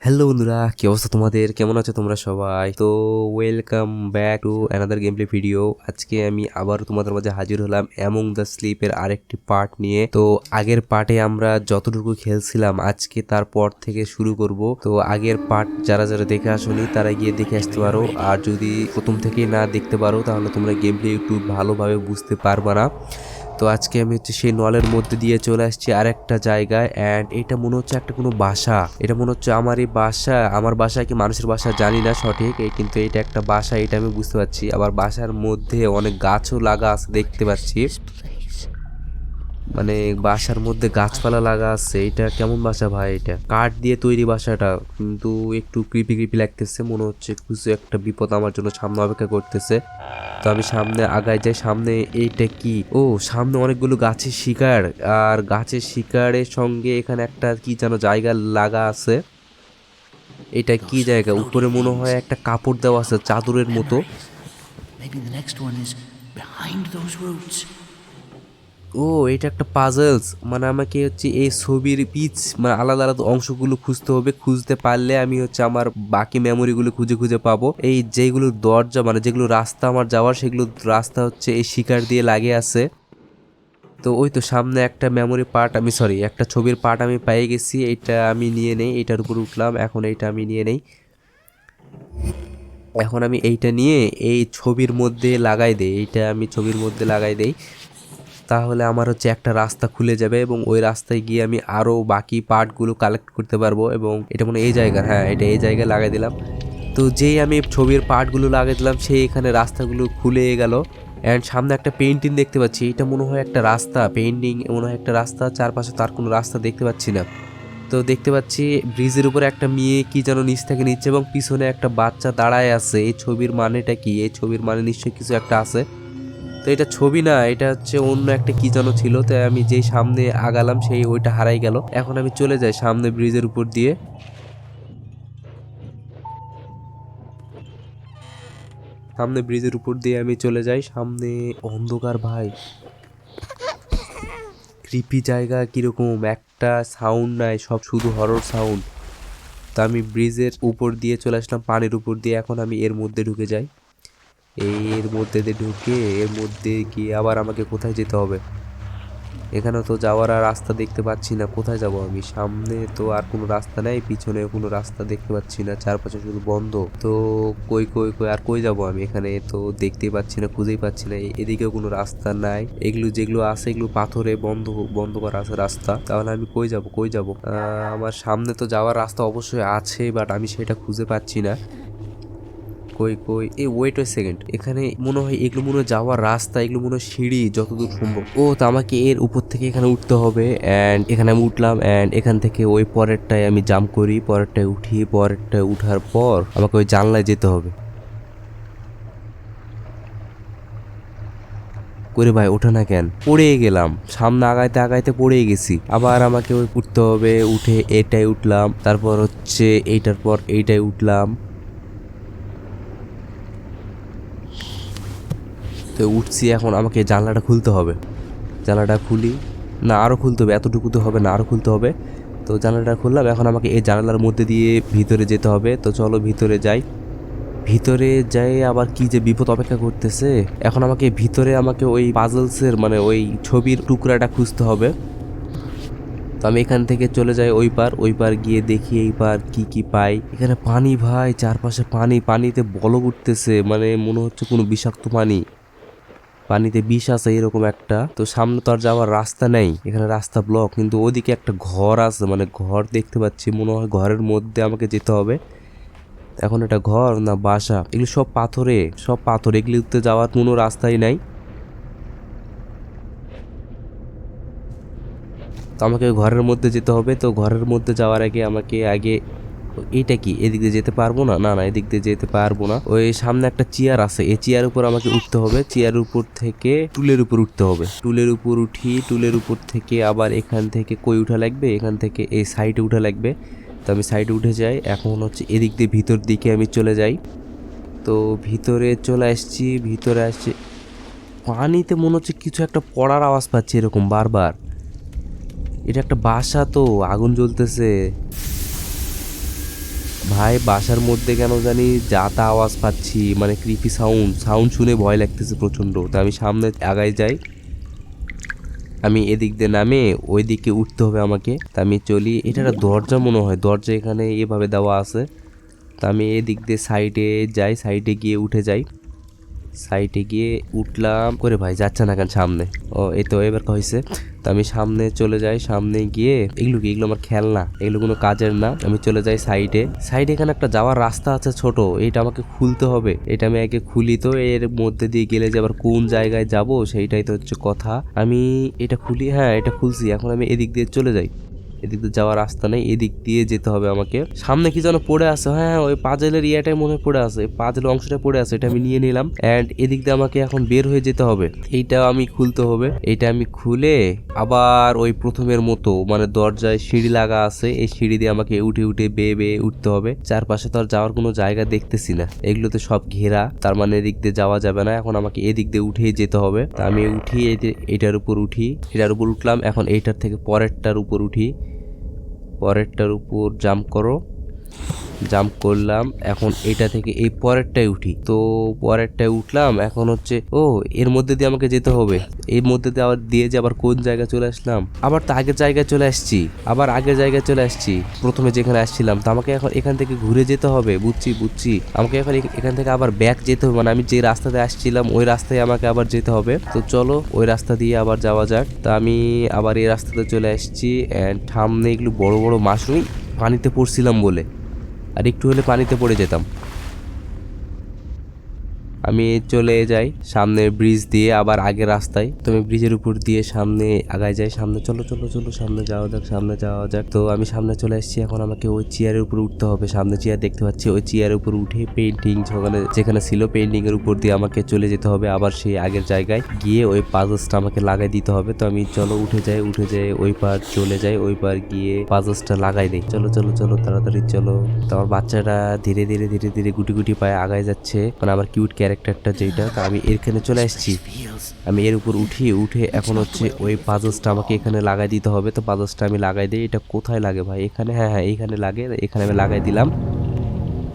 Hello বন্ধুরা, কি অবস্থা তোমাদের? কেমন আছো তোমরা সবাই? তো welcome back to another game play video. আজকে আমি আবার তোমাদের মাঝে হাজির হলাম অ্যামং দ্য স্লিপের আরেকটি পার্ট নিয়ে। তো আগের পার্টে আমরা যতটুকু খেলছিলাম আজকে তারপর থেকে শুরু করব। তো আগের পার্ট যারা যারা দেখে আসোনি তারা গিয়ে দেখে আসতে পারো, আর যদি প্রথম থেকেই না দেখতে পারো তাহলে তোমরা গেম প্লে একটু ভালোভাবে বুঝতে পারবা না। তো আজকে আমি সেই নলের মধ্যে দিয়ে চলে আসছি আরেকটা জায়গায়, অ্যান্ড এটা মনে হচ্ছে একটা কোনো বাসা। এটা মনে হচ্ছে আমার এই বাসা, আমার বাসা কি মানুষের বাসা জানি না সঠিক, কিন্তু এটা একটা বাসা, এটা আমি বুঝতে পারছি। আবার বাসার মধ্যে অনেক গাছও লাগা আছে দেখতে পাচ্ছি, মানে বাসার মধ্যে গাছপালা লাগা আছে। এটা কেমন বাসা ভাই? এটা কাঠ দিয়ে তৈরি বাসাটা, কিন্তু একটু ক্রিপি ক্রিপি লাগতেছে। মনে হচ্ছে কিছু একটা বিপদ আমার জন্য সামনে অপেক্ষা করতেছে। তো আমি সামনে আগায় যাই। সামনে এইটা কি? ও, সামনে অনেকগুলো গাছের শিকার, আর গাছের শিকারের সঙ্গে এখানে একটা কি যেন জায়গা লাগা আছে। এটা কি জায়গা? উপরে মনে হয় একটা কাপড় দেওয়া আছে চাদরের মতো। ও, এটা একটা পাজলস, মানে আমাকে এই ছবির পিচ মানে আলাদা আলাদা অংশগুলো খুঁজতে হবে। খুঁজতে পারলে আমি আমার বাকি মেমোরিগুলো খুঁজে খুঁজে পাবো। এই যেগুলো দরজা মানে যেগুলো রাস্তা আমার যাওয়ার, সেগুলো রাস্তা এই শিকার দিয়ে লাগে আছে। তো ওই তো সামনে একটা মেমোরি পার্ট, আমি সরি একটা ছবির পার্ট আমি পেয়ে গেছি। এটা আমি নিয়ে নেই, এটার উপর উঠলাম। এখন এইটা আমি নিয়ে নেই। এখন আমি এইটা নিয়ে এই ছবির মধ্যে লাগাই দেই। এইটা আমি ছবির মধ্যে লাগাই দেই, তাহলে আমার একটা রাস্তা খুলে যাবে এবং ওই রাস্তায় গিয়ে আমি আরও বাকি পার্টগুলো কালেক্ট করতে পারবো। এবং এটা মনে এই জায়গা, হ্যাঁ এটা এই জায়গায় লাগাই দিলাম। তো যেই আমি ছবির পার্টগুলো লাগিয়ে দিলাম, সেই এখানে রাস্তাগুলো খুলে গেল। অ্যান্ড সামনে একটা পেইন্টিং দেখতে পাচ্ছি। এটা মনে হয় একটা রাস্তা, পেইন্টিং মনে হয় একটা রাস্তা, চারপাশে তার কোনো রাস্তা দেখতে পাচ্ছি না। তো দেখতে পাচ্ছি ব্রিজের উপরে একটা মেয়ে কি যেন নিচ থেকে নিচ্ছে, এবং পিছনে একটা বাচ্চা দাঁড়ায় আছে। এই ছবির মানেটা কি? এই ছবির মানে নিশ্চয়ই কিছু একটা আছে। তো এটা ছবি না, এটা অন্য একটা কি যেন ছিল। তাই আমি যেই সামনে আগালাম সেই ওইটা হারাই গেল। এখন আমি চলে যাই সামনে ব্রিজের উপর দিয়ে। সামনে ব্রিজের উপর দিয়ে আমি চলে যাই। সামনে অন্ধকার ভাই, ক্রিপি জায়গা। কিরকম একটা সাউন্ড নাই, সব শুধু হরর সাউন্ড। তো আমি ব্রিজের উপর দিয়ে চলে আসলাম, পানির উপর দিয়ে। এখন আমি এর মধ্যে ঢুকে যাই। এর মধ্যে দিয়ে ঢুকে এর মধ্যে গিয়ে আবার আমাকে কোথায় যেতে হবে? এখানে তো যাওয়ার আর রাস্তা দেখতে পাচ্ছি না। কোথায় যাব আমি? সামনে তো আর কোনো রাস্তা নাই, পিছনে কোনো রাস্তা দেখতে পাচ্ছি না, চারপাশে শুধু বন্ধ। তো কই কই কই আর কই যাব আমি? এখানে তো দেখতেই পাচ্ছি না, খুঁজেই পাচ্ছি না। এদিকেও কোনো রাস্তা নাই। এগুলো যেগুলো আছে এগুলো পাথরে বন্ধ বন্ধ করা আছে রাস্তা। তাহলে আমি কই যাব? কই যাব? আমার সামনে তো যাওয়ার রাস্তা অবশ্যই আছে, বাট আমি সেটা খুঁজে পাচ্ছি না। কই কই এই ওয়েট সেকেন্ড, এখানে মনে হয় এগুলো মনে হয় যাওয়ার রাস্তা, এগুলো মনে হয় সিঁড়ি যতদূর সম্ভব। ও, তো আমাকে এর উপর থেকে এখানে উঠতে হবে। অ্যান্ড এখানে আমি উঠলাম, অ্যান্ড এখান থেকে ওই পরেরটায় আমি জাম্প করি, পরেরটায় উঠি, পরেরটায় উঠার পর আমাকে ওই জানলায় যেতে হবে। করে ভাই ওঠে না কেন? পড়ে গেলাম, সামনে আগাইতে আগাইতে পড়ে গেছি। আবার আমাকে ওই উঠতে হবে। উঠে এটাই উঠলাম, তারপর এইটার পর এইটাই উঠলাম। তো উঠছি, এখন আমাকে জানলাটা খুলতে হবে। জানলাটা খুলি, না আরও খুলতে হবে, এতটুকু তো হবে না, আরও খুলতে হবে। তো জানলাটা খুললাম। এখন আমাকে এই জানালার মধ্যে দিয়ে ভিতরে যেতে হবে। তো চলো ভিতরে যাই। ভিতরে যাই, আবার কি যে বিপদ অপেক্ষা করতেছে। এখন আমাকে ওই পাজলসের মানে ওই ছবির টুকরাটা খুঁজতে হবে। তো আমি এখান থেকে চলে যাই ওই পার গিয়ে দেখি এই পার কি কি পাই। এখানে পানি ভাই, চারপাশে পানি, পানিতে বলক উঠতেছে, মানে মনে হচ্ছে কোনো বিষাক্ত পানি, পানিতে বিষ আছে এরকম একটা। তো সামনে তো আর যাওয়ার রাস্তা নেই, এখানে রাস্তা ব্লক। কিন্তু ওদিকে একটা ঘর আছে, মানে ঘর দেখতে পাচ্ছি, মনে হয় ঘরের মধ্যে আমাকে যেতে হবে। এখন এটা ঘর না বাসা? এগুলো সব পাথরে, সব পাথর, এগুলিতে যাওয়ার কোনো রাস্তাই নাই। তো আমাকে ঘরের মধ্যে যেতে হবে। তো ঘরের মধ্যে যাওয়ার আগে আমাকে এইটা কি? এদিক দিয়ে যেতে পারবো না, না না এদিক দিয়ে যেতে পারবো না। ওই সামনে একটা চেয়ার আছে, এই চেয়ার উপর আমাকে উঠতে হবে। চেয়ারের উপর থেকে টুলের উপর উঠতে হবে। টুলের উপর উঠি, টুলের উপর থেকে আবার এখান থেকে কই উঠা লাগবে? এখান থেকে এই সাইডে উঠা লাগবে। তো আমি সাইডে উঠে যাই। এখন এদিক দিয়ে ভিতর দিকে আমি চলে যাই। তো ভিতরে চলে আসছি, ভিতরে আসছি। পানিতে মনে হচ্ছে কিছু একটা পড়ার আওয়াজ পাচ্ছি এরকম বারবার। এটা একটা বাসা, তো আগুন জ্বলতেছে। ভাই বাসার মধ্যে কেন জানি যাতা আওয়াজ পাচ্ছি, মানে ক্রিপি সাউন্ড সাউন্ড শুনে ভয় লাগতেছে প্রচণ্ড। তো আমি সামনে আগাই যাই, আমি এদিক দিয়ে নামে ওই দিকে উঠতে হবে আমাকে। তা আমি চলি, এটা একটা দরজা মনে হয়, দরজা এখানে এভাবে দেওয়া আছে। তা আমি এদিক দিয়ে সাইডে যাই, সাইডে গিয়ে উঠে যাই, সাইডে গিয়ে উঠলাম করে ভাই যাচ্ছে না কেন সামনে। ও এই তো এবার হয়েছে। তো আমি সামনে চলে যাই, সামনে গিয়ে এগুলো কি, এগুলো আমার খেলনা, এগুলো কোনো কাজের না। আমি চলে যাই সাইডে, সাইডে এখানে একটা যাওয়ার রাস্তা আছে ছোট, এটা আমাকে খুলতে হবে। এটা আমি আগে খুলি, তো এর মধ্যে দিয়ে গেলে যে আবার কোন জায়গায় যাব সেইটাই তো হচ্ছে কথা। আমি এটা খুলি, হ্যাঁ এটা খুলছি। এখন আমি এদিক দিয়ে চলে যাই, এদিক দিয়ে যাওয়ার রাস্তা নেই, এদিক দিয়ে যেতে হবে আমাকে। সামনে কি যেন পড়ে আছে, হ্যাঁ ওই পাজেলের ইয়েটাই মনে পড়ে আছে, পাজেলের অংশটা পড়ে আছে, এটা আমি নিয়ে নিলাম। এন্ড এদিক দিয়ে আমাকে এখন বের হয়ে যেতে হবে, এইটা আমি খুলতে হবে। এইটা আমি খুলে আবার ওই প্রথমের মতো, মানে দরজায় সিঁড়ি লাগা আছে, এই সিঁড়ি দিয়ে আমাকে উঠে উঠে বেয়ে বেয়ে উঠতে হবে। চারপাশে তো আর যাওয়ার কোনো জায়গা দেখতেছি না, এগুলোতে সব ঘেরা, তার মানে এদিক দিয়ে যাওয়া যাবে না। এখন আমাকে এদিক দিয়ে উঠেই যেতে হবে। তা আমি উঠি, এটার উপর উঠি, এটার উপর উঠলাম। এখন এইটার থেকে পরেরটার উপর উঠি, পরেরটার উপর জাম্প করো, জাম্প করলাম। এখন এটা থেকে এই পরেরটায় উঠি, তো পরেরটায় উঠলাম। এখন হচ্ছে ও এর মধ্যে দিয়ে আমাকে যেতে হবে, এর মধ্যে দিয়ে আবার দিয়ে যে আবার কোন জায়গায় চলে আসলাম, আবার তো আগের জায়গায় চলে আসছি, আবার আগের জায়গায় চলে আসছি প্রথমে যেখানে আসছিলাম। তো আমাকে এখন এখান থেকে ঘুরে যেতে হবে, বুঝছি বুঝছি। আমাকে এখন এখান থেকে আবার ব্যাক যেতে হবে, মানে আমি যে রাস্তাতে আসছিলাম ওই রাস্তায় আমাকে আবার যেতে হবে। তো চলো ওই রাস্তা দিয়ে আবার যাওয়া যাক। তা আমি আবার এই রাস্তাতে চলে আসছি। অ্যান্ড সামনে এগুলো বড় বড় মাশরুম, পানিতে পড়ছিলাম বলে, আর একটু হলে পানিতে পড়ে যেতাম। আমি চলে যাই সামনে ব্রিজ দিয়ে আবার আগের রাস্তায়। তো আমি ব্রিজের উপর দিয়ে সামনে আগায় যাই, সামনে চলো চলো চলো সামনে যাওয়া যাক, সামনে যাওয়া যাক। তো আমি সামনে চলে এসেছি, এখন আমাকে ওই চেয়ারের উপর উঠতে হবে। সামনে চেয়ার দেখতে পাচ্ছি, ওই চেয়ারের উপর উঠে পেন্টিং যেখানে ছিল পেন্টিং এর উপর দিয়ে আমাকে চলে যেতে হবে আবার সেই আগের জায়গায় গিয়ে ওই পাজলসটা আমাকে লাগাই দিতে হবে। তো আমি চলো উঠে যাই, উঠে যাই ওই পার চলে যাই, ওই পার গিয়ে পাজলসটা লাগাই দেই। চলো চলো চলো তাড়াতাড়ি চলো। তো আমার বাচ্চাটা ধীরে ধীরে ধীরে ধীরে গুটি গুটি পায়ে আগায় যাচ্ছে, মানে আমার কিউট ক্যারেক্টারটা যেটা। তো আমি এখানে চলে আসছি, আমি এর উপর উঠে এখন হচ্ছে ওই পাজলসটা আমাকে এখানে লাগাই দিতে হবে। তো পাজলসটা আমি লাগাই দিই। এটা কোথায় লাগে ভাই, এখানে, হ্যাঁ হ্যাঁ এইখানে লাগে, এখানে আমি লাগাই দিলাম।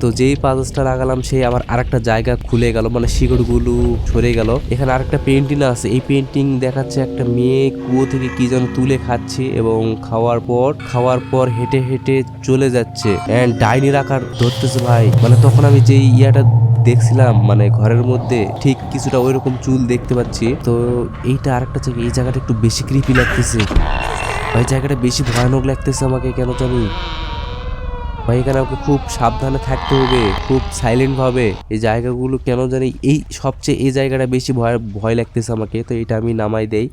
তো যেই পাজলসটা লাগালাম সেই আবার আরেকটা জায়গা খুলে গেল, মানে শিকড়গুলো সরে গেল। এখানে আরেকটা পেন্টিং আছে, এই পেন্টিং দেখাচ্ছে একটা মেয়ে কুয়ো থেকে কি যেন তুলে খাচ্ছে এবং খাওয়ার পর হেঁটে হেঁটে চলে যাচ্ছে, এন্ড ডাইনির আকার ধরতেছে ভাই। মানে তখন আমি যেই ইয়াটা দেখছিলাম, মানে ঘরের মধ্যে ঠিক কিছুটা ওইরকম চুল দেখতে পাচ্ছি। তো এইটা আরেকটা জায়গা, এই জায়গাটা একটু বেশি ক্রিপি লাগতেছে ভাই, জায়গাটা বেশি ভয়ানক লাগতেছে আমাকে কেন জানি ভাই। এখানে আমাকে খুব সাবধানে থাকতে হবে, খুব সাইলেন্ট ভাবে। এই জায়গাগুলো কেন জানি এই সবচেয়ে এই জায়গাটা বেশি ভয় লাগতেছে আমাকে। তো এটা আমি নামাই দেই,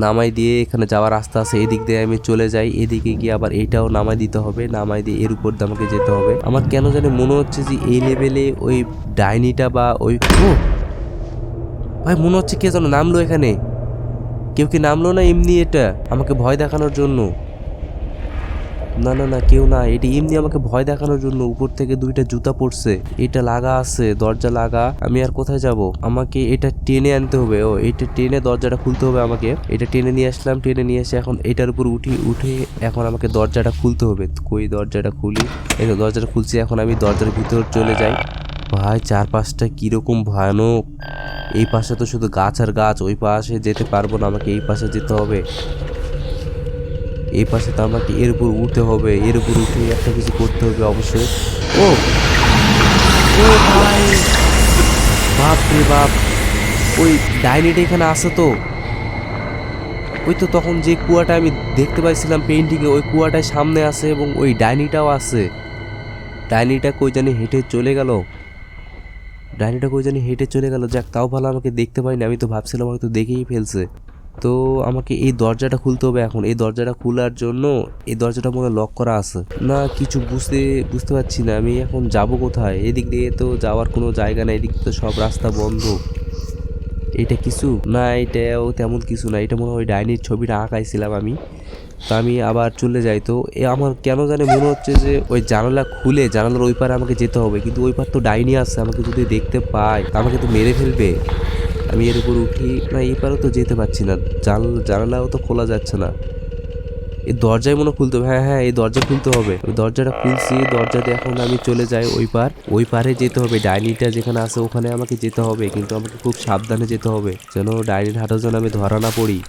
নামাই দিয়ে এখানে যাওয়ার রাস্তা আছে, এদিক দিয়ে আমি চলে যাই। এদিকে গিয়ে আবার এইটাও নামাই দিতে হবে, নামাই দিয়ে এর উপর দিয়ে আমাকে যেতে হবে। আমার কেন জানি মনে হচ্ছে যে এই লেভেলে ওই ডাইনিটা বা ওই ও ভাই মনে হচ্ছে কে যেন নামলো এখানে। কেউ কি নামলো না এমনি এটা আমাকে ভয় দেখানোর জন্য? না না না কেউ না, এটি এমনি আমাকে ভয় দেখানোর জন্য। উপর থেকে দুইটা জুতা পড়ছে, এটা লাগা আছে, দরজা লাগা। আমি আর কোথায় যাব? আমাকে এটা টেনে আনতে হবে। ও এটা টেনে দরজাটা খুলতে হবে আমাকে। এটা টেনে নিয়ে আসলাম, টেনে নিয়ে এসে এখন এটার উপর উঠে এখন আমাকে দরজাটা খুলতে হবে। কই দরজাটা খুলি, এই তো দরজাটা খুলছি। এখন আমি দরজার ভিতর চলে যাই। ভাই চারপাশটা কিরকম ভয়ানক, এই পাশে তো শুধু গাছ আর গাছ, ওই পাশে যেতে পারবো না, আমাকে এই পাশে যেতে হবে। এই পাশে তো আমাকে এর উপর উঠতে হবে, এর উপর উঠে একটা কিছু করতে হবে অবশ্যই। ও ও ভাই, বাপ রে বাপ, ওই ডাইনিটা এখানে আছে তো। ওই তো তখন যে কুয়াটা আমি দেখতে পাইছিলাম পেইন্টিংয়ে, ওই কুয়াটায় সামনে আছে এবং ওই ডাইনিটাও আছে। ডাইনিটা কই জানি হেঁটে চলে গেল, ডাইনিটা কই জানি হেঁটে চলে গেল। যাক তাও ভালো আমাকে দেখতে পাইনি, আমি তো ভাবছিলাম হয়তো দেখেই ফেলছে। তো আমাকে এই দরজাটা খুলতে হবে এখন। এই দরজাটা খোলার জন্য এই দরজাটা মনে লক করা আছে না, কিছু বুঝতে পারছি না আমি এখন যাব কোথায়। এদিক দিয়ে তো যাওয়ার কোনো জায়গা নাই, এদিক তো সব রাস্তা বন্ধ। এটা কিছু না, এটাও তেমন কিছু না, এটা মনে হয় ডাইনির ছবিটা আঁকাইছিলাম আমি। তো আমি আবার চলে যাই। তো আমার কেন জানি মনে হচ্ছে যে ওই জানালা খুলে জানালার ওই পারে আমাকে যেতে হবে, কিন্তু ওই পার তো ডাইনি আছে, আমাকে যদি দেখতে পায় আমাকে তো মেরে ফেলবে। আমি এর উপর উঠি না, এই পারেও তো যেতে পারছি না, জানালাও তো খোলা যাচ্ছে না। এই দরজায় মনে খুলতে হবে। হ্যাঁ হ্যাঁ, এই দরজা খুলতে হবে। ওই দরজাটা খুলছি, দরজা দিয়ে এখন আমি চলে যাই ওই পারে যেতে হবে। ডাইনিটা যেখানে আছে ওখানে আমাকে যেতে হবে, কিন্তু আমাকে খুব সাবধানে যেতে হবে যেন ডাইনির হাতে যেন আমি ধরা না পড়ি।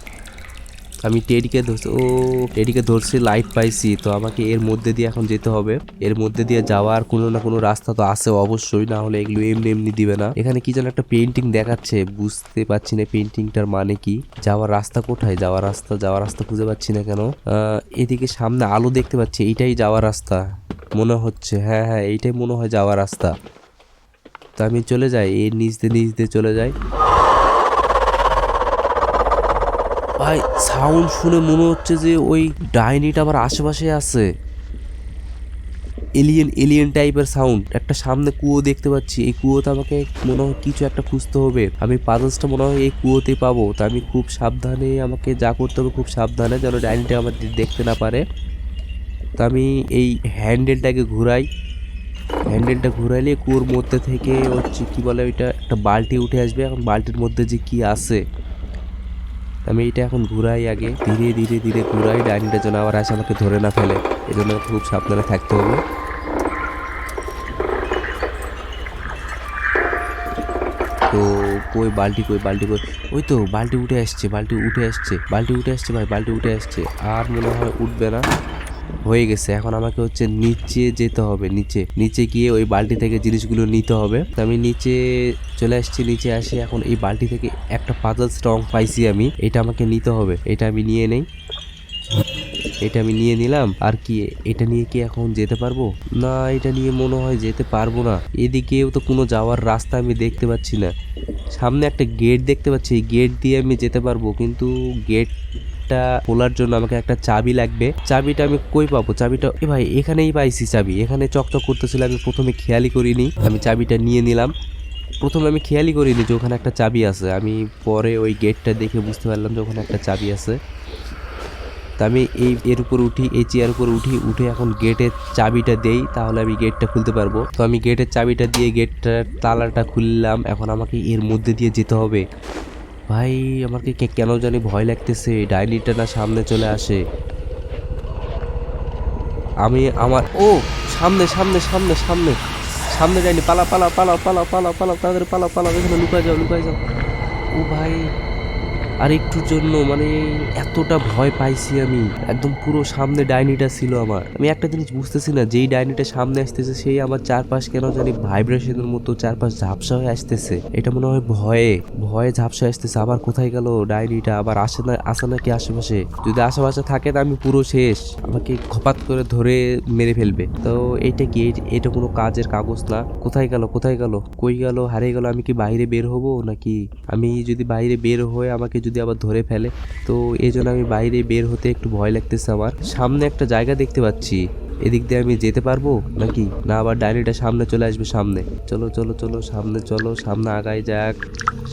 আমি টেডিকে ধরছি, লাইট পাইছি, তো আমাকে এর মধ্যে দিয়ে এখন যেতে হবে। এর মধ্যে দিয়ে যাওয়ার কোনো না কোনো রাস্তা তো আছে অবশ্যই, না হলে এগুলো এমনি এমনি দিবে না। এখানে কি যেন একটা পেন্টিং দেখাচ্ছে, বুঝতে পারছি না পেন্টিংটার মানে কি। যাওয়ার রাস্তা কোথায়? যাওয়ার রাস্তা খুঁজে পাচ্ছি না কেন। এদিকে সামনে আলো দেখতে পাচ্ছি, এইটাই যাওয়ার রাস্তা মনে হচ্ছে। হ্যাঁ হ্যাঁ, এইটাই মনে হয় যাওয়ার রাস্তা। তো আমি চলে যাই, এর নিচ দিয়ে চলে যাই। ভাই সাউন্ড শুনে মনে হচ্ছে যে ওই ডাইনিটা আমার আশেপাশে আছে। এলিয়েন টাইপের সাউন্ড। একটা সামনে কুয়ো দেখতে পাচ্ছি, এই কুয়োতে আমাকে মনে হয় কিছু একটা খুঁজতে হবে। আমি পাজলসটা মনে হয় এই কুয়োতে পাবো। তা আমি খুব সাবধানে, আমাকে যা করতে হবে খুব সাবধানে, যেন ডাইনিটা আমার দেখতে না পারে। তা আমি এই হ্যান্ডেলটাকে ঘুরাই। হ্যান্ডেলটা ঘুরাইলে কুয়োর মধ্যে থেকে হচ্ছে কি বলে ওইটা, একটা বালতি উঠে আসবে। এখন বালতির মধ্যে যে কি আছে, আমি এটা এখন ঘুরাই, আগে ধীরে ঘুরাই। ডাইনিটা যেন আবার আসে আমাকে ধরে না ফেলে, এই জন্য খুব সাবধানে থাকতে হবে। তো বালতি কই, ওই তো বালতি উঠে আসছে ভাই, বালতি উঠে আসছে। আর মনে হয় উঠবে না, হয়ে গেছে। এখন আমাকে হচ্ছে নিচে যেতে হবে, নিচে গিয়ে ওই বালতি থেকে জিনিসগুলো নিতে হবে। তো আমি নিচে চলে আসছি, নিচে আসি। এখন এই বালতি থেকে একটা পাজল স্ট্রং পাইছি আমি, এটা আমাকে নিতে হবে। এটা আমি নিয়ে নেই, এটা আমি নিয়ে নিলাম। আর কি এটা নিয়ে কি এখন যেতে পারবো? না, এটা নিয়ে মনে হয় যেতে পারবো না। এদিকেও তো কোনো যাওয়ার রাস্তা আমি দেখতে পাচ্ছি না। সামনে একটা গেট দেখতে পাচ্ছি, এই গেট দিয়ে আমি যেতে পারবো, কিন্তু গেটটা খোলার জন্য আমাকে একটা চাবি লাগবে। চাবিটা আমি কই পাবো? চাবিটা ভাই এখানেই পাইছি চাবি, এখানে চকচক করতেছিল। আমি প্রথমে খেয়ালই করিনি, আমি চাবিটা নিয়ে নিলাম। প্রথমে আমি খেয়ালই করিনি যে ওখানে একটা চাবি আছে। আমি পরে ওই গেটটা দেখে বুঝতে পারলাম যে ওখানে একটা চাবি আছে। তা আমি এর উপর উঠি, এই চেয়ার উপর উঠে এখন গেটের চাবিটা দেই, তাহলে আমি গেটটা খুলতে পারবো। তো আমি গেটের চাবিটা দিয়ে গেটটার তালাটা খুললাম। এখন আমাকে এর মধ্যে দিয়ে যেতে হবে। ভাই আমাকে কেন জানি ভয় লাগতেছে, ডাইনিটা না সামনে চলে আসে। আমি আমার সামনে সামনে সামনে সামনে সামনে যাইনি। পালা তাদের পালা, এখানে লুকায় যাও। ও ভাই, আর একটুর জন্য মানে এতটা ভয় পাইছি আমি, একদম পুরো সামনে ডাইনিটা ছিল আমার। আমি একটা জিনিস বুঝতেছি না, যেই ডাইনিটা সামনে আসতেছে সেই আমার চারপাশ কেন জানি ভাইব্রেশনের মতো চারপাশ ঝাপসা হয়ে আসতেছে। এটা মনে হয় ভয়ে ঝাপসা আসতেছে। আবার কোথায় গেল ডাইনিটা? আবার আসে নাকি আশেপাশে? যদি আশেপাশে থাকে তো আমি পুরো শেষ, আমাকে খপাত করে ধরে মেরে ফেলবে। তো এইটা কি? এটা কোনো কাজের কাগজ না। কোথায় গেল কই গেল, হারিয়ে গেল? আমি কি বাইরে বের হব নাকি? আমি যদি বাইরে বের হয়ে আমাকে যদি আবার ধরে ফেলে, তো এই জন্য আমি বাইরে বের হতে একটু ভয় লাগতেছে আমার। সামনে একটা জায়গা দেখতে পাচ্ছি, এদিক দিয়ে আমি যেতে পারবো নাকি? না আবার ডাইনিটা সামনে চলে আসবে। সামনে চলো সামনে আগাই যাক।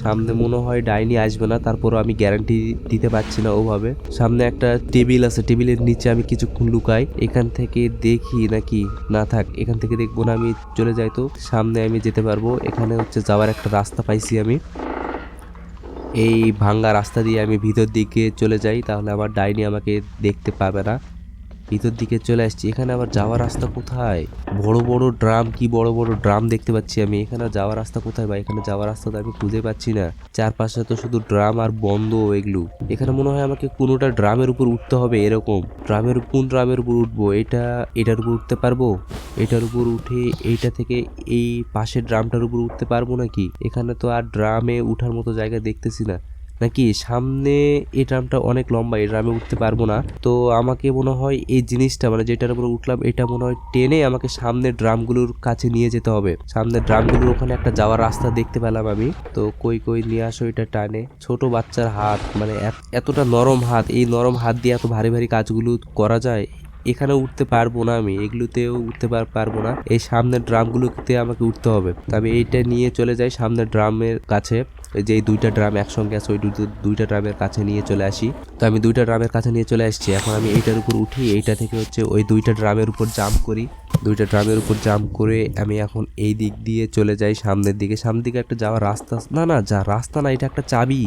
সামনে মনে হয় ডাইনি আসবে না, তারপরও আমি গ্যারান্টি দিতে পারছি না ওভাবে। সামনে একটা টেবিল আছে, টেবিলের নিচে আমি কিছুক্ষণ লুকাই, এখান থেকে দেখি নাকি। না থাক, এখান থেকে দেখবো না, আমি চলে যাই। তো সামনে আমি যেতে পারবো। এখানে হচ্ছে যাওয়ার একটা রাস্তা পাইছি আমি, এই ভাঙ্গা রাস্তা দিয়ে আমি ভিতর দিকে চলে যাই, তাহলে আমার ডাইনি আমাকে দেখতে পাবে না। ভিতর দিকে চলে আসছি। এখানে আবার যাওয়ার রাস্তা কোথায়? বড় বড় ড্রাম দেখতে পাচ্ছি আমি। এখানে যাওয়ার রাস্তা কোথায় ভাই? এখানে যাওয়ার রাস্তা তো আমি খুঁজে পাচ্ছি না। চারপাশে তো শুধু ড্রাম আর বন্ধ এগুলো। এখানে মনে হয় আমাকে কোনোটা ড্রামের উপর উঠতে হবে এরকম। কোন ড্রামের উপর উঠবো? এটার উপর উঠতে পারবো? এটার উপর উঠে এইটা থেকে এই পাশের ড্রামটার উপর উঠতে পারবো নাকি? এখানে তো আর ড্রামে উঠার মতো জায়গা দেখতেছি না। নাকি সামনে এই ড্রামটা অনেক লম্বা, এই ড্রামে উঠতে পারবো না। তো আমাকে মনে হয় এই জিনিসটা মানে যেটার উপর উঠলাম, এটা মনে হয় টেনে আমাকে সামনের ড্রামগুলোর কাছে নিয়ে যেতে হবে। সামনের ড্রামগুলোর ওখানে একটা যাওয়ার রাস্তা দেখতে পেলাম আমি। তো কই নিয়ে আসো এটা টানে। ছোট বাচ্চার হাত, মানে এতটা নরম হাত, এই নরম হাত দিয়ে এত ভারী ভারী কাজগুলো করা যায়? এখানে উঠতে পারবো না আমি, এগুলোতেও উঠতে পারবো না। এই সামনের ড্রামগুলোতে আমাকে উঠতে হবে। তবে এইটা নিয়ে চলে যাই সামনের ড্রামের কাছে। যে দুইটা ড্রাম একসঙ্গে আছে, ওই দুইটা ড্রামের কাছে নিয়ে চলে আসি। তো আমি দুইটা ড্রামের কাছে নিয়ে চলে আসছি। এখন আমি এইটার উপর উঠি, এইটা থেকে হচ্ছে ওই দুইটা ড্রামের উপর জাম্প করি। দুইটা ড্রামের উপর জাম্প করে আমি এখন এই দিক দিয়ে চলে যাই সামনের দিকে একটা যাওয়ার রাস্তা। না, যা রাস্তা না, এটা একটা চাবি।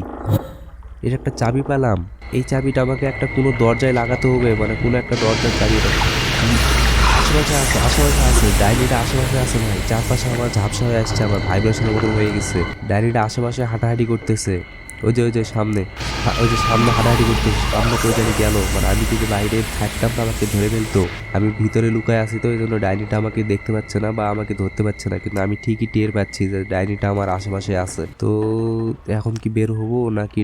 এটা একটা চাবি পেলাম। এই চাবিটা আমাকে একটা কোনো দরজায় লাগাতে হবে, মানে কোনো একটা দরজার চাবি এটা। আশেপাশে আছে, আশেপাশে আছে, ডায়েরিটা আশেপাশে আছে ভাই। চারপাশে আমার ঝাপসা হয়ে আসছে, আমার ভাইব্রেশনের মতন হয়ে গেছে। ডায়েরিটা আশেপাশে হাঁটাহাঁটি করতেছে। ওই যে সামনে, ওই যে সামনে হাঁটাহাঁটি করতেছে। সামনে কই জানি গেল, মানে আমি যদি বাইরে থাকতাম না আমাকে ধরে ফেলতো। আমি ভিতরে লুকায় আছি, তো এই জন্য ডাইনিটা আমাকে দেখতে পাচ্ছে না বা আমাকে ধরতে পারছে না, কিন্তু আমি ঠিকই টের পাচ্ছি যে ডাইনিটা আমার আশেপাশে আছে। তো এখন কি বের হবো নাকি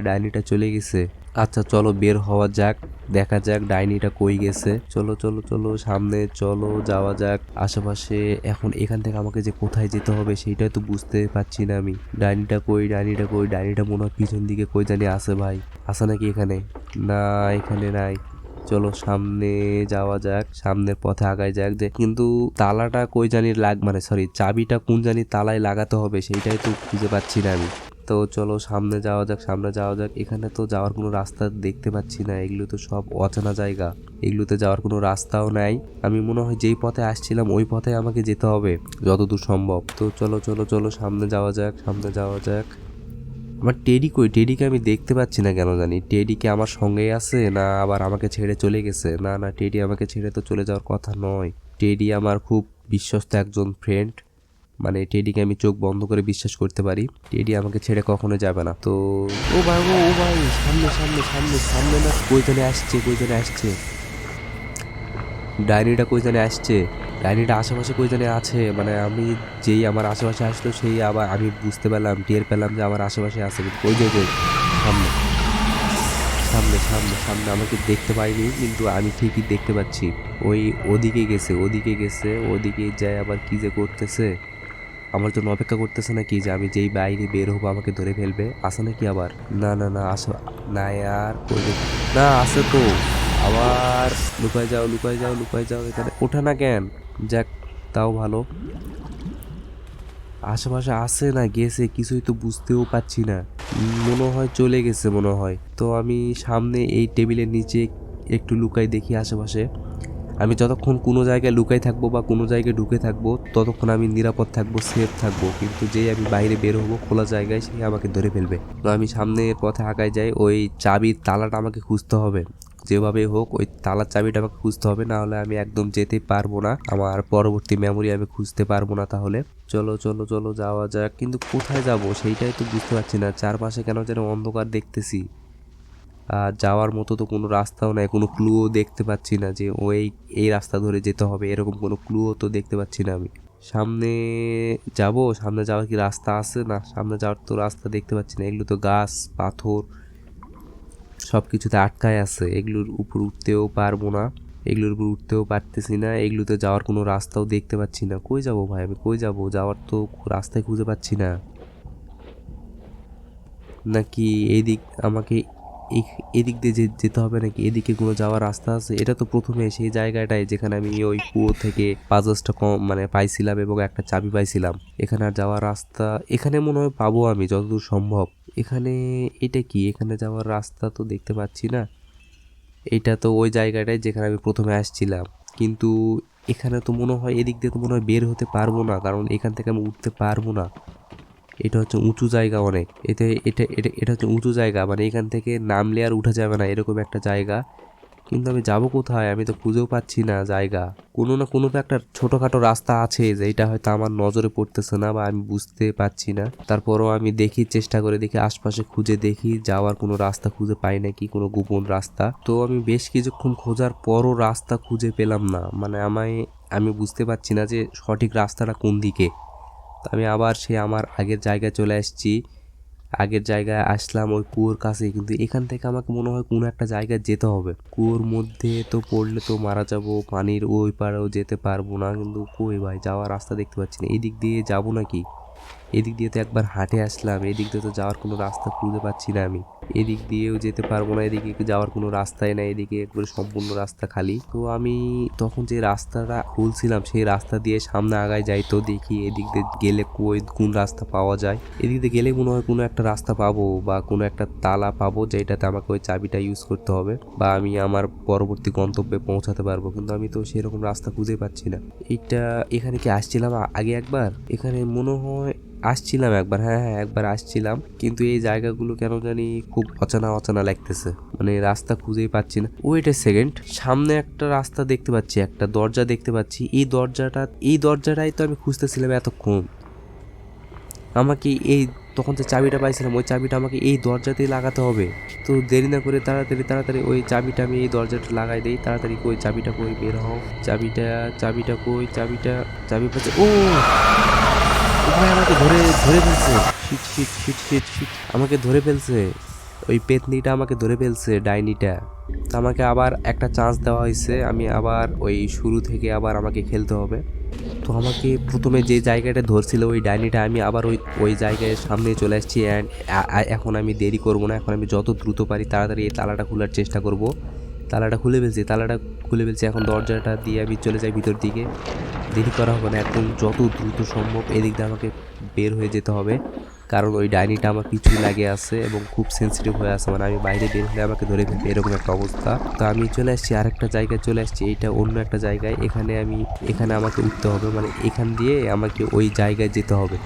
ডাইনিটা চলে গেছে? আচ্ছা চলো বের হওয়া যাক, দেখা যাক ডাইনিটা কই গেছে। চলো চলো চলো সামনে চলো, যাওয়া যাক আশেপাশে। এখন এখান থেকে আমাকে যে কোথায় যেতে হবে সেইটাই তো বুঝতে পারছি না আমি। ডাইনিটা কই, ডাইনিটা কই? ডাইনিটা মনে হয় পিছন দিকে কই জানি আছে ভাই। আছে নাকি এখানে? না, এখানে নাই। চলো সামনে যাওয়া যাক, সামনের পথে আগায় যাক। যে কিন্তু তালাটা কই জানি মানে সরি, চাবিটা কোন জানি তালায় লাগাতে হবে সেইটাই তো খুঁজে পাচ্ছি না আমি। তো চলো সামনে যাওয়া যাক, সামনে যাওয়া যাক। এখানে তো যাওয়ার কোনো রাস্তা দেখতে পাচ্ছি না, এগুলো তো সব অচেনা জায়গা, এগুলোতে যাওয়ার কোনো রাস্তাও নাই। আমি মনে হয় যেই পথে আসছিলাম ওই পথে আমাকে যেতে হবে যতদূর সম্ভব। তো চলো চলো চলো সামনে যাওয়া যাক, সামনে যাওয়া যাক। আমার টেডি কই? টেডিকে আমি দেখতে পাচ্ছি না কেন জানি। টেডি কি আমার সঙ্গেই আছে না আবার আমাকে ছেড়ে চলে গেছে? না না, টেডি আমাকে ছেড়ে তো চলে যাওয়ার কথা নয়। টেডি আমার খুব বিশ্বস্ত একজন ফ্রেন্ড, মানে টেডিকে আমি চোখ বন্ধ করে বিশ্বাস করতে পারি। টেডি আমাকে ছেড়ে কখনো যাবে না। তো ও ভাই, ও ভাই, সামনে সামনে সামনে সামনে, না কই জানে আসছে, কই জানে আসছে। ডাইনিটা কই জানে আসছে, ডাইনিটা আশেপাশে কই জানে আছে। মানে আমি যেই আমার আশেপাশে আসলো সেই আবার আমি বুঝতে পারলাম, টের পেলাম যে আমার আশেপাশে আছে। কিন্তু ওই যে সামনে সামনে সামনে সামনে আমাকে দেখতে পাইনি, কিন্তু আমি ঠিকই দেখতে পাচ্ছি। ওই ওদিকে গেছে, ওদিকে গেছে, ওদিকে যায় আবার কি যে করতেছে। আমার জন্য অপেক্ষা করতেছে নাকি যে আমি যেই বাইরে বের হবো আমাকে ধরে ফেলবে? আসে নাকি আবার? না না না, আসো না আর না, আসে তো আবার। লুকায় যাও লুকায় যাও লুকায় যাও, এখানে ওঠে না কেন? যাক, তাও ভালো। আশেপাশে আসে না গেছে কিছুই তো বুঝতেও পাচ্ছি না। মনে হয় চলে গেছে মনে হয়। তো আমি সামনে এই টেবিলের নিচে একটু লুকাই দেখি আশেপাশে। আমি যতক্ষণ কোনো জায়গায় লুকাই থাকবো বা কোনো জায়গায় ঢুকে থাকবো ততক্ষণ আমি নিরাপদ থাকবো, সেফ থাকবো। কিন্তু যেই আমি বাইরে বের হবো খোলা জায়গায়, সে আমাকে ধরে ফেলবে। তো আমি সামনের পথে আগায় যাই। ওই চাবির তালাটা আমাকে খুঁজতে হবে, যেভাবে হোক ওই তালার চাবিটা আমাকে খুঁজতে হবে, না হলে আমি একদম যেতে পারবো না। আমার পরবর্তী মেমোরি আমি খুঁজতে পারবো না তাহলে। চলো চলো চলো যাওয়া যাক, কিন্তু কোথায় যাব সেইটাই তো বুঝতে পারছি না। চারপাশে কেন যেন অন্ধকার দেখতেছি, আর যাওয়ার মতো তো কোনো রাস্তাও নাই, কোনো ক্লুও দেখতে পাচ্ছি না যে ওই এই রাস্তা ধরে যেতে হবে, এরকম কোনো ক্লুও তো দেখতে পাচ্ছি না আমি। সামনে যাব, সামনে যাওয়ার কি রাস্তা আছে? না, সামনে যাওয়ার তো রাস্তা দেখতে পাচ্ছি না। এগুলো তো গাছ পাথর সব কিছুতে আটকায় আছে, এগুলোর উপর উঠতেও পারবো না, এগুলোর উপর উঠতেও পারতেছি না। এগুলোতে যাওয়ার কোনো রাস্তাও দেখতে পাচ্ছি না। কই যাব ভাই আমি, কই যাব? যাওয়ার তো রাস্তায় খুঁজে পাচ্ছি না। নাকি এইদিক আমাকে এদিক দিয়ে যেতে হবে, নাকি এদিকে কোনো যাওয়ার রাস্তা আছে? এটা তো প্রথমে সেই জায়গাটায় যেখানে আমি ওই কুয়ো থেকে পাজলসটা কম মানে পাইছিলাম এবং একটা চাবি পাইছিলাম। এখানে আর যাওয়ার রাস্তা এখানে মনে হয় পাবো আমি যতদূর সম্ভব। এখানে এটা কি? এখানে যাওয়ার রাস্তা তো দেখতে পাচ্ছি না। এটা তো ওই জায়গাটায় যেখানে আমি প্রথমে আসছিলাম, কিন্তু এখানে তো মনে হয় এদিক দিয়ে তো মনে হয় বের হতে পারবো না, কারণ এখান থেকে আমি উঠতে পারবো না। এটা হচ্ছে উঁচু জায়গা অনেক, এতে এটা এটা এটা হচ্ছে উঁচু জায়গা, মানে এখান থেকে নামলে আর উঠা যাবে না এরকম একটা জায়গা। কিন্তু আমি যাব কোথায়? আমি তো খুঁজেও পাচ্ছি না জায়গা। কোনো না কোনো তো একটা ছোটোখাটো রাস্তা আছে যেটা হয়তো আমার নজরে পড়তেছে না বা আমি বুঝতে পারছি না। তারপরও আমি দেখি, চেষ্টা করে দেখি, আশপাশে খুঁজে দেখি যাওয়ার কোনো রাস্তা খুঁজে পাই নাকি, কোনো গোপন রাস্তা। তো আমি বেশ কিছুক্ষণ খোঁজার পরও রাস্তা খুঁজে পেলাম না, মানে আমি বুঝতে পারছি না যে সঠিক রাস্তাটা কোন দিকে। তো আমি আবার আমার আগের জায়গায় চলে আসছি। আগের জায়গায় আসলাম ওই কুয়োর কাছে, কিন্তু এখান থেকে আমাকে মনে হয় কোনো একটা জায়গায় যেতে হবে। কুয়োর মধ্যে তো পড়লে তো মারা যাব, পানির ওই পাড়েও যেতে পারবো না। কিন্তু কই ভাই, যাওয়ার রাস্তা দেখতে পাচ্ছি না। এদিক দিয়ে যাব নাকি? এদিক দিয়ে তো একবার হাঁটে আসলাম, এদিক দিয়ে তো যাওয়ার কোনো রাস্তা খুঁজে পাচ্ছি না আমি। এদিক দিয়েও যেতে পারবো না, এদিকে যাওয়ার কোনো রাস্তাই নাই, এদিকে একবারে সম্পূর্ণ রাস্তা খালি। তো আমি তখন যে রাস্তাটা খুলছিলাম সেই রাস্তা দিয়ে সামনে আগায় যাই, তো দেখি এদিক দিয়ে গেলে কোন রাস্তা পাওয়া যায়। এদিক দিয়ে গেলে মনে হয় কোনো একটা রাস্তা পাবো বা কোনো একটা তালা পাবো যেটাতে আমাকে ওই চাবিটা ইউজ করতে হবে বা আমি আমার পরবর্তী গন্তব্যে পৌঁছাতে পারবো, কিন্তু আমি তো সেরকম রাস্তা খুঁজে পাচ্ছি না। এখানে কি আসছিলাম আগে একবার? এখানে মনে হয় আসছিলাম একবার, হ্যাঁ হ্যাঁ একবার আসছিলাম, কিন্তু এই জায়গাগুলো কেন জানি খুব অচেনা অচেনা লাগতেছে, মানে রাস্তা খুঁজেই পাচ্ছি না। ওয়েট এ সেকেন্ড, সামনে একটা রাস্তা দেখতে পাচ্ছি, একটা দরজা দেখতে পাচ্ছি। এই দরজাটাই তো আমি খুঁজতেছিলাম এতক্ষণ। আমাকে তখন যে চাবিটা পাইছিলাম ওই চাবিটা আমাকে এই দরজাতেই লাগাতে হবে। তো দেরি না করে তাড়াতাড়ি তাড়াতাড়ি ওই চাবিটা আমি এই দরজাটা লাগাই দেই। তাড়াতাড়ি কই চাবিটা কই, বের হও। চাবিটা কই, চাবি পাচ্ছে। ও ভাই আমাকে ধরে ধরে ফেলছে। Shit shit shit shit shit, আমাকে ধরে ফেলছে। ওই পেতনিটা আমাকে ধরে ফেলছে, ডাইনিটা। তো আমাকে আবার একটা চান্স দেওয়া হয়েছে, আমি আবার ওই শুরু থেকে আবার আমাকে খেলতে হবে। তো আমাকে প্রথমে যে জায়গাটা ধরছিল ওই ডাইনিটা, আমি আবার ওই জায়গায় সামনে চলে আসছি। অ্যান্ড এখন আমি দেরি করব না, এখন আমি যত দ্রুত পারি তাড়াতাড়ি এই তালাটা খোলার চেষ্টা করব। তালাটা খুলে ফেলছি। এখন দরজাটা দিয়ে আমি চলে যাই ভিতর দিকে। দেরি করা হবে না, একদম যত দ্রুত সম্ভব এদিক দিয়ে আমাকে বের হয়ে যেতে হবে, কারণ ওই ডাইনিটা আমার পিছু লাগে আছে এবং খুব সেন্সিটিভ হয়ে আছে, মানে আমি বাইরে বের হলে আমাকে ধরে ফেলবে এরকম একটা অবস্থা। তো আমি চলে আসছি আরেকটা জায়গায়, চলে আসছি এইটা অন্য একটা জায়গায়। এখানে আমাকে উঠতে হবে, মানে এখান দিয়ে আমাকে ওই জায়গায় যেতে হবে,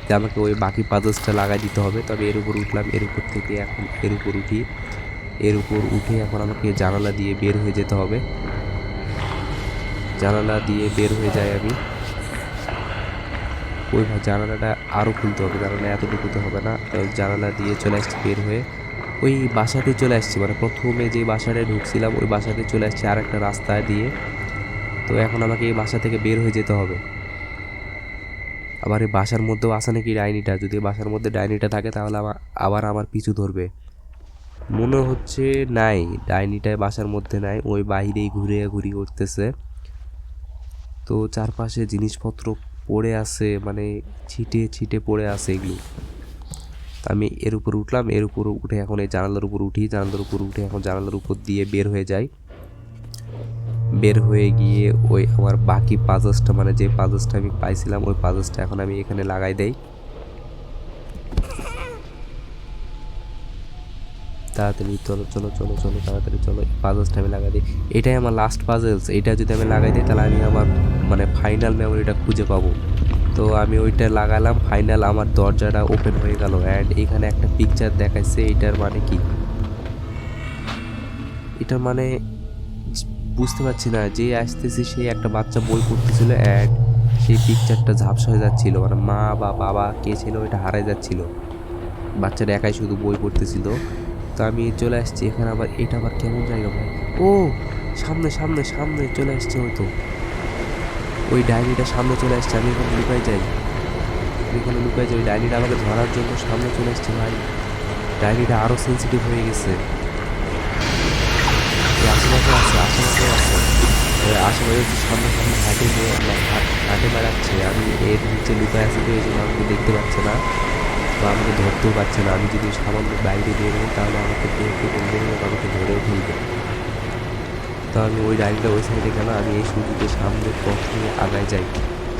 যে আমাকে ওই বাকি পাজলসটা লাগাই দিতে হবে। তবে এর উপর উঠলাম, এর উপর থেকে এখন এর উপর উঠে এখন আমাকে জানালা দিয়ে বের হয়ে যেতে হবে। জানালা দিয়ে বের হয়ে যাই আমি। ওই জানালাটা আরও খুলতে হবে, জানালা এতটুকু তো হবে না। জানালা দিয়ে চলে আসছি বের হয়ে, ওই বাসাতে চলে আসছি, মানে প্রথমে যে বাসাটায় ঢুকছিলাম ওই বাসাতে চলে আসছি আর একটা রাস্তা দিয়ে। তো এখন আমাকে এই বাসা থেকে বের হয়ে যেতে হবে। আবার এই বাসার মধ্যেও আসে নাকি ডাইনিটা, যদি বাসার মধ্যে ডাইনিটা থাকে তাহলে আবার আমার পিছু ধরবে। মনে হচ্ছে নাই, ডাইনিটা বাসার মধ্যে নাই, ওই বাইরেই ঘুরি করতেছে। তো চারপাশে জিনিসপত্র পড়ে আছে, মানে ছিটে ছিটে পড়ে আছে এগুলো। আমি এর উপর উঠলাম, এর উপর উঠে এখন এই জানালার উপর উঠে এখন জানালার উপর দিয়ে বের হয়ে যাই। বের হয়ে গিয়ে ওই আমার বাকি পাজলসটা, মানে যে পাজলসটা আমি পাইছিলাম ওই পাজলসটা এখন আমি এখানে লাগাই দেই। তাড়াতাড়ি চলো চলো চলো চলো তাড়াতাড়ি চলো, পাজলসটা আমি লাগাই দিই। এটাই আমার লাস্ট পাজলস, এটা যদি আমি লাগাই দিই তাহলে আমি আমার মানে ফাইনাল মেমোরিটা খুঁজে পাবো। তো আমি ওইটা লাগালাম, ফাইনাল আমার দরজাটা ওপেন হয়ে গেল। অ্যান্ড এখানে একটা পিকচার দেখাচ্ছে, এটার মানে কি, এটার মানে বুঝতে পারছি না। যে আসতেছি সেই একটা বাচ্চা বই পড়তেছিল, অ্যান্ড সেই পিকচারটা ঝাপসা হয়ে যাচ্ছিল, মানে মা বা বাবা কে ছিল এটা হারাই যাচ্ছিল, বাচ্চাটা একাই শুধু বই পড়তেছিল। তো আমি চলে আসছি এখানে। আবার এটা আবার কেমন জায়গা ভাই, ও সামনে সামনে সামনে চলে আসছে, হয়তো ওই ডায়েরিটা সামনে চলে আসছে। আমি এখানে লুকাই যাই, ওই ডায়েরিটা আমাকে ধরার জন্য সামনে চলে আসছে ভাই। ডায়েরিটা আরও সেন্সিটিভ হয়ে গেছে, আশেপাশে সামনে সামনে হাঁটে বেড়াচ্ছে। আমি এর নিচে লুকায় আছি, তো এই জন্য আমাকে দেখতে পাচ্ছে না বা আমাকে ধরতেও পারছে না। আমি যদি সামান্য বাইরে বের হই তাহলে আমাকে দেখতে ফেলবে এবং আমাকে ধরেও ফেলবে। তো আমি ওই ডায়েরিটা ওই সাইডে গেলাম, আমি এই সুযোগে সামনের পথে আগায় যাই,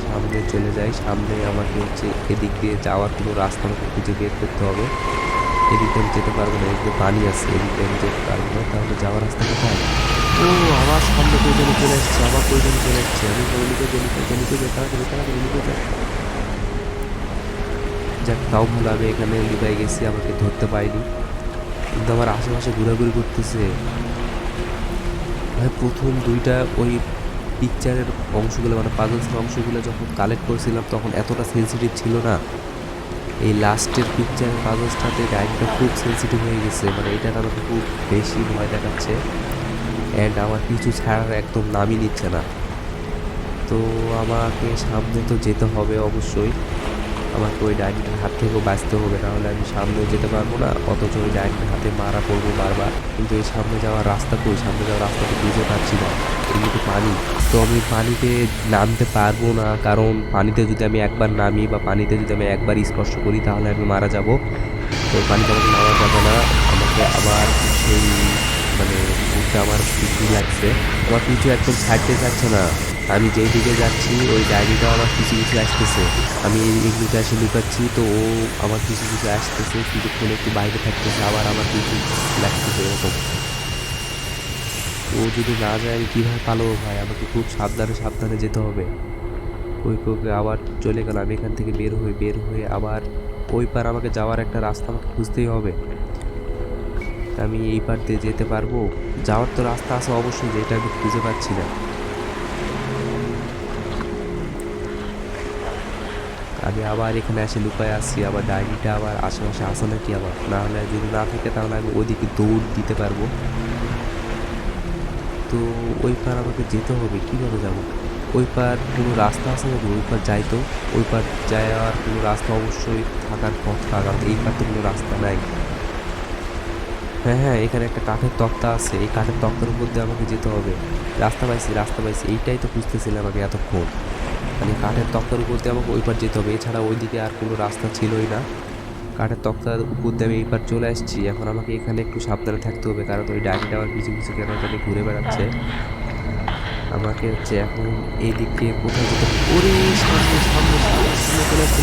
সামনে চলে যাই। সামনে আমাকে হচ্ছে এদিক দিয়ে যাওয়ার কোনো রাস্তা আমাকে খুঁজে বের করতে হবে। এদিকে আমি যেতে পারবো না, এদিকে পানি আছে, এদিকে আমি যেতে পারবো না। তাহলে যাওয়ার রাস্তা কোথায়? ও আমার সামনে প্রয়োজনে চলে আসছে, আমি লিখে যাই, তাড়াতাড়ি লিখে যাই। যাক তাও ভুল, আমি এখানে লুকাই গেছি, আমাকে ধরতে পারিনি, কিন্তু আমার আশেপাশে ঘোরাঘুরি করতেছে ভাই। প্রথম দুইটা ওই পিকচারের অংশগুলো, মানে পাজলসের অংশগুলো যখন কালেক্ট করেছিলাম তখন এতটা সেন্সিটিভ ছিল না। এই লাস্টের পিকচারের পাজলসটাতে ডাইনিটা খুব সেন্সিটিভ হয়ে গেছে, মানে এটা আমাকে খুব বেশি ভয় দেখাচ্ছে। অ্যান্ড আমার পিছু ছাড়ার একদম নামই নিচ্ছে না। তো আমাকে সামনে তো যেতে হবে অবশ্যই, আমাকে ওই ডাইনিটার হাত থেকেও বাঁচতে হবে, নাহলে আমি সামনেও যেতে পারবো না, অথচ ওই ডাইনিটার হাতে মারা পড়বো বারবার। কিন্তু এই সামনে যাওয়ার রাস্তা তো বুঝতে পারছি না, এমনিতে পানি। তো আমি পানিতে নামতে পারবো না, কারণ পানিতে যদি আমি একবার নামি বা পানিতে যদি আমি একবার স্পর্শ করি তাহলে আমি মারা যাব। তো পানিতে আমাকে নামা যাবে না, আমাকে আবার সেই মানে বুকটা আমার পিছু লাগছে, আমার পিছু একদম ছাড়তে চাচ্ছে না। আমি যেই দিকে যাচ্ছি ওই ডায়েরিটাও আমার পিছু আসতেছে। আমি এগুলোতে এসে লুকাচ্ছি, তো ও আমার পিছু আসতেছে, কিছুক্ষণ একটু বাইরে থাকতেছে, আবার আমার পিছু লাগতেছে এরকম। ও যদি না যায় আমি কীভাবে পালাবো ভাই, আমাকে খুব সাবধানে যেতে হবে। কই কই কই, আবার চলে গেল। আমি এখান থেকে বের হয়ে আবার ওই পার আমাকে যাওয়ার একটা রাস্তা আমাকে খুঁজতেই হবে। আমি এই পার দিয়ে যেতে পারবো? যাওয়ার তো রাস্তা আছে অবশ্যই, যেটা আমি খুঁজে পাচ্ছি না। আমি আবার এখানে এসে লুকায় আসছি, আবার ডায়েরিটা আবার আশেপাশে আসে নাকি, আবার না হলে যদি না থাকে তাহলে আমি ওইদিকে দৌড় দিতে পারবো। তো ওই পার আমাকে যেতে হবে, কীভাবে যাব? ওই পার কোনো রাস্তা আছে নাকি? ওই পার যাই তো, ওই পার যাওয়ার কোনো রাস্তা অবশ্যই থাকার কথা, কারণ এই পার তো কোনো রাস্তা নাই। হ্যাঁ, এখানে একটা কাঠের তক্তা আছে, এই কাঠের তক্তার উপর দিয়ে আমাকে যেতে হবে। রাস্তা পাইছি, এইটাই তো খুঁজতেছিলাম আমি এতক্ষণ। মানে কাঠের তক্তার উপর দিয়ে আমাকে ওই পার যেতে হবে, এছাড়া ওইদিকে আর কোনো রাস্তা ছিলই না। কাঠের তক্তার উপর দিয়ে আমি এই পার চলে আসছি। এখন আমাকে এখানে একটু সাবধানে থাকতে হবে, কারণ ওই ডাইনিটা আমার পিছু পিছু কেন জানি ঘুরে বেড়াচ্ছে। আমাকে হচ্ছে এখন এই দিক দিয়ে কোথায় যেতে হবে? ওরে সামনে সামনে সামনে সামনে চলে আসছে,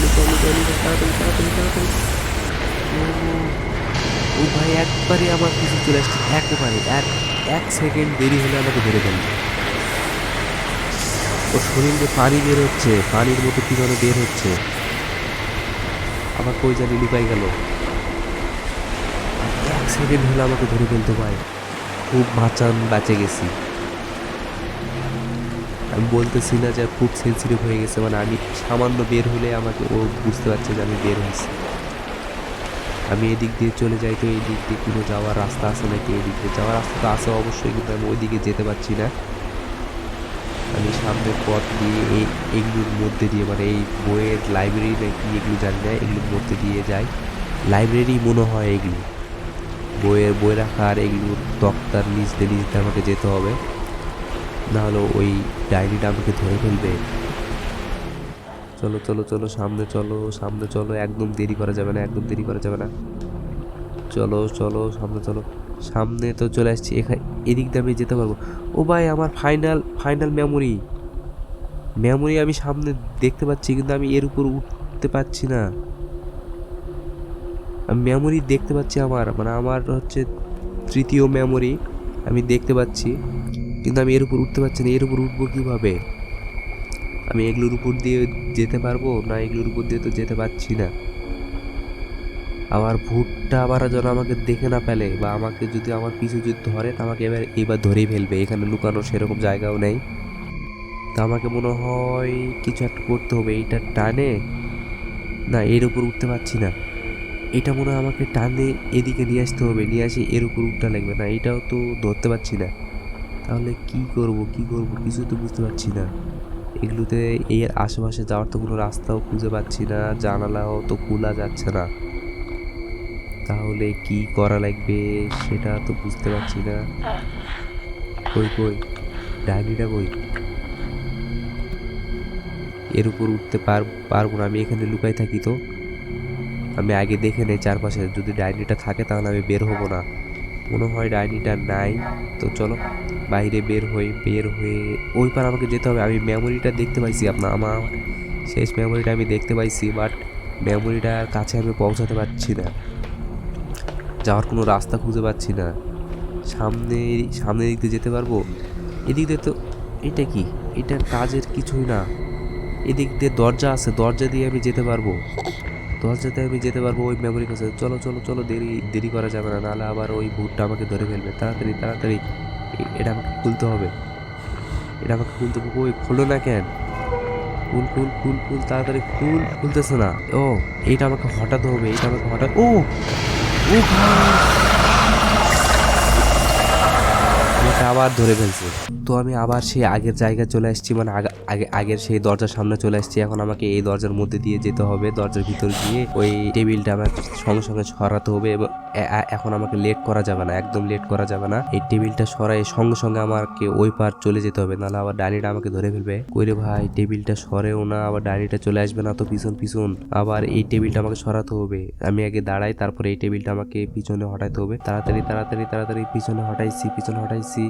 তাড়াতাড়ি তাড়াতাড়ি তাড়াতাড়ি। ও ও ভাই, একবারে আমার পিছু চলে আসছে, একেবারে এক সেকেন্ড দেরি হলে আমাকে ধরে ফেলবে। ওর শরীরে পানি বের হচ্ছে, পানির মতো কি যেন বের হচ্ছে। আবার কই জানি লুকাই গেল। আর এক সেকেন্ড হলে আমাকে ধরে ফেলতো ভাই। খুব বাঁচে গেছি। আমি বলতেছি না যে খুব সেন্সিটিভ হয়ে গেছে, মানে আমি সামান্য বের হলে আমাকে ও বুঝতে পারছে যে আমি বের হয়েছি। আমি এদিক দিয়ে চলে যাই, তো এই দিক দিয়ে কোনো যাওয়ার রাস্তা আছে নাকি? এই দিক দিয়ে যাওয়ার রাস্তা তো আছে অবশ্যই, কিন্তু আমি ওই দিকে যেতে পারছি না। আমি সামনের পথ দিয়ে এগুলোর মধ্যে দিয়ে, মানে এই বইয়ের লাইব্রেরি নাকি এগুলো জানি না, এগুলোর মধ্যে দিয়ে যাই। লাইব্রেরি মনে হয় এগুলো, বই রাখার এগুলোর তক্তার নিচ দিয়ে আমাকে যেতে হবে, না হলে ওই ডায়েরিটা আমাকে ধরে ফেলবে। চলো চলো চলো, সামনে চলো, একদম দেরি করা যাবে না, একদম দেরি করা যাবে না। চলো চলো সামনে চলো। সামনে তো চলে আসছি, এদিক দিয়ে আমি যেতে পারবো। ও ভাই, আমার ফাইনাল মেমোরি আমি সামনে দেখতে পাচ্ছি, কিন্তু আমি এর উপর উঠতে পারছি না। আমি মেমোরি দেখতে পাচ্ছি, মানে আমার হচ্ছে তৃতীয় মেমোরি আমি দেখতে পাচ্ছি, কিন্তু আমি এর উপর উঠতে পারছি না। এর উপর উঠবো কীভাবে? আমি এগুলোর উপর দিয়ে যেতে পারবো না? এগুলোর উপর দিয়ে তো যেতে পারছি না। আবার ভূতটা আবার যেন আমাকে দেখে না ফেলে, বা আমাকে যদি আমার পিছু যদি ধরে, তা আমাকে এবার ধরেই ফেলবে। এখানে লুকানোর সেরকম জায়গাও নেই। তা আমাকে মনে হয় কিছু একটা করতে হবে। এইটা টানে না, এর উপর উঠতে পারছি না। এটা মনে হয় আমাকে টানে এদিকে নিয়ে আসতে হবে, নিয়ে আসি এর উপর উঠতে লাগবে। না, এটাও তো ধরতে পারছি না। তাহলে কি করব কিছু তো বুঝতে পারছি না। এগুলোতে এর আশেপাশে যাওয়ার তো কোনো রাস্তাও খুঁজে পাচ্ছি না, জানালাও তো খোলা যাচ্ছে না। তাহলে কি করা লাগবে সেটা তো বুঝতে পারছি না। কই ডায়েরিটা কই? এর উপর উঠতে পারবো না, আমি এখানে লুকাই থাকি তো। আমি আগে দেখে নেই চারপাশে, যদি ডায়েরিটা থাকে তাহলে আমি বের হব না। মনে হয় ডায়েরিটা নাই। তো চলো বাইরে বের হয়ে ওই পার আমাকে যেতে হবে। আমি মেমোরিটা দেখতে পাইছি, আমার শেষ মেমোরিটা আমি দেখতে পাইছি, বাট মেমোরিটার কাছে আমি পৌঁছাতে পারছি না। যাওয়ার কোনো রাস্তা খুঁজে পাচ্ছি না। সামনের দিক দিয়ে যেতে পারবো? এদিক দিয়ে তো, এটা কি? এটার কাজের কিছুই না। এদিক দিয়ে দরজা আছে, দরজা দিয়ে আমি যেতে পারবো, ওই মেমোরির কাছে। চলো চলো চলো, দেরি করা যাবে না, নাহলে আবার ওই ভূতটা আমাকে ধরে ফেলবে। তাড়াতাড়ি তাড়াতাড়ি, এটা আমাকে খুলতে হবে, ওই খোলো না কেন? খুল তাড়াতাড়ি খুলতেছে না। ও, এইটা আমাকে হটাতে হবে, ও ও ভাই, এটা আবার ধরে ফেলছে। তো আমি আবার সেই আগের জায়গায় চলে আসছি, মানে আগের সেই দরজার সামনে চলে আসছি। এখন আমাকে এই দরজার মধ্যে দিয়ে যেতে হবে, দরজার ভিতর গিয়ে ওই টেবিলটা আমার সঙ্গে সঙ্গে সরাতে হবে। এবং এখন আমাকে লেট করা যাবে না, একদম লেট করা যাবে না। এই টেবিলটা সরাই সঙ্গে সঙ্গে আমাকে ওই পার চলে যেতে হবে, নাহলে আবার ডাইনিটা আমাকে ধরে ফেলবে। কইরে ভাই, টেবিলটা সরেও না, আবার ডাইনিটা চলে আসবে না তো পিছন। আবার এই টেবিলটা আমাকে সরাতে হবে। আমি আগে দাঁড়াই, তারপরে এই টেবিলটা আমাকে পিছনে হটাইতে হবে। তাড়াতাড়ি তাড়াতাড়ি তাড়াতাড়ি পিছনে হটাইছি।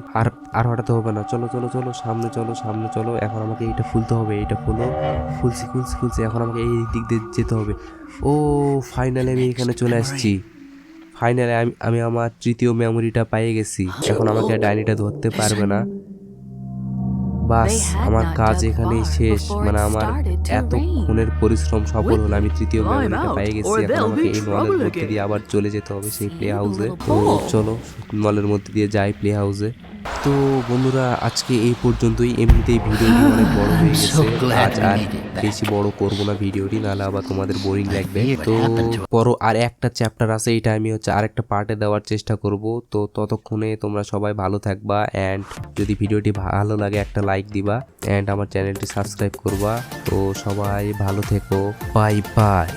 আর হটাতে হবে না। চলো চলো চলো, সামনে চলো। এখন আমাকে এইটা খুলতে হবে, এইটা খুলছি। এখন আমাকে এই দিক দিয়ে যেতে হবে। ও, ফাইনালি আমি এখানে চলে আসছি। ফাইনালি আমি আমার তৃতীয় মেমোরিটা পেয়ে গেছি। এখন আমাকে ডাইনিটা ধরতে পারবে না। বাস আমার কাজ এখানেই শেষ, মানে আমার এতক্ষণের পরিশ্রম সফল হলো, আমি তৃতীয় মেমোরিটা পেয়ে গেছি। এখন আমাকে এই মলের মধ্যে দিয়ে আবার চলে যেতে হবে সেই প্লে হাউসে। তো চলো মলের মধ্যে দিয়ে যাই প্লে হাউসে। তো বন্ধুরা আজকে এই পর্যন্তই, এমনিতেই ভিডিওটি অনেক বড় হয়ে গেছে, আজ আর বেশি বড় করব না ভিডিওটি, নাহলে আবার তোমাদের বোরিং লাগবে। তো পর আর একটা চ্যাপ্টার আছে, এটা আমি আরেকটা পার্টে দেওয়ার চেষ্টা করব। তো ততক্ষণে তোমরা সবাই ভালো থাকবা, অ্যান্ড যদি ভিডিওটি ভালো লাগে একটা লাইক দিবা, অ্যান্ড আমার চ্যানেলটি সাবস্ক্রাইব করবা। তো সবাই ভালো থেকো, বাই বাই।